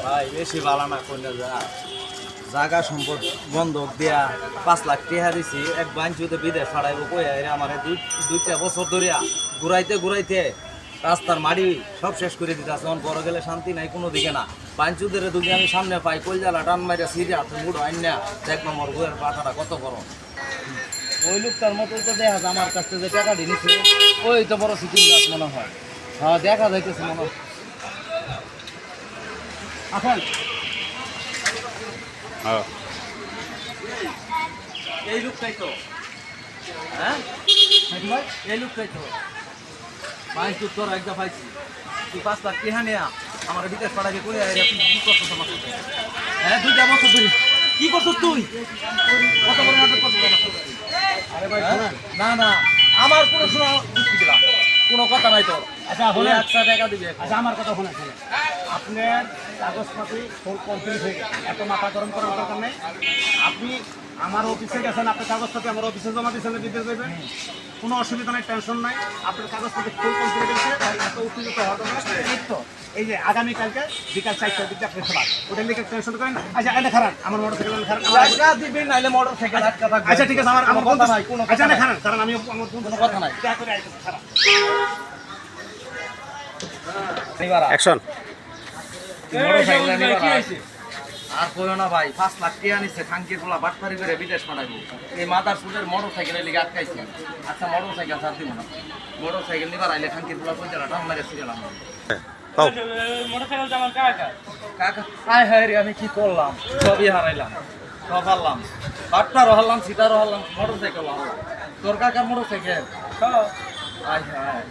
ভাই বেশি ভালো না কইনা জায়গা সম্পদ বন্ধক দিয়া 5 লাখ টাকা দিছি এক বাঞ্চুতে বিদেশ ছাড়াইবো কই আমারে দুইটা বছর ধরিয়া ঘুরাইতে রাস্তার মাড়ি সব শেষ করে দিতে আছে বড় গেলে শান্তি নাই কোনো দিকে না বাঞ্চুদের দুগে আমি সামনে পাই কলজালা টান মাইরা সিরিয়া তো মুড় আইন না দেখ নম্বর বইয়ের পাঠাটা কত বড় ওই লোকটার মতো তো দেখা যায় আমার কাছ থেকে যে টাকা দিয়েছে ওই তো বড় সিটিং গাছ মনে হয় হ্যাঁ দেখা যাইতেছে মনে হয় এখন এই লোকটাই তো হ্যাঁ এই লোকটাই তো পাঁচ তোর একদম পাইছি তুই 5 লাখ টাকা নেয়া আমার বিদেশ পাঠাকে করে কি করছো তোমার হ্যাঁ 2টা বছর ধরে কি করছো তুই কত বড় নাটক করছো আরে ভাই না না আমার কোনো শোনা যুক্তি দিলাম কোনো কথা নাই তোর আচ্ছা হলে 100 টাকা দিবি আচ্ছা আমার কথা শুনে আপনার কাগজপাতি ফুল কমপ্লিট হয়ে গেছে এত মাথা গরম করার দরকার নেই আপনি আমার অফিসে গেছেন আপনার কাগজপাতি আমার অফিসে জমা দিয়েছেন বিদেশ যাবেন কোনো অসুবিধা নাই টেনশন নাই আপনার কাগজপাতি ফুল কমপ্লিট হয়েছে এত উত্তেজিত হওয়ার দরকার এই তো এই যে আগামীকালকে বিকাল 4টার দিকে আপনি সবাই ওটার লিখে টেনশন করেন আচ্ছা এনে খারান আমার মোটরসাইকেল খারান দিবেন নাইলে মোটরসাইকেল আটকা থাকবে আচ্ছা ঠিক আছে আমার কথা নাই কোনো আচ্ছা না খারান কারণ আমি আমার কোনো কথা নাই দয়া করে আইতে খারান অ্যাকশন আর কইও না ভাই 5 লাখ টাকা নিছে খাঙ্কির পোলা বাটপারি করে বিদেশ পাঠাইবো এই মাদার সুদের মোটরসাইকেলের লিগে আটকাইছি আচ্ছা মোটরসাইকেল ছাড় দিব না মোটরসাইকেল নিবার আইলে খাঙ্কির পোলা কইতারা টান মারে সিগেলাম মোটরসাইকেল আমার কাকা কাকা হায় হায় রে আমি কি করলাম সবই হারাইলাম সব হারলাম বাটপারও হারলাম সিটারও হারলাম মোটরসাইকেল হারলাম তোর কাকার মোটরসাইকেল হায় হায়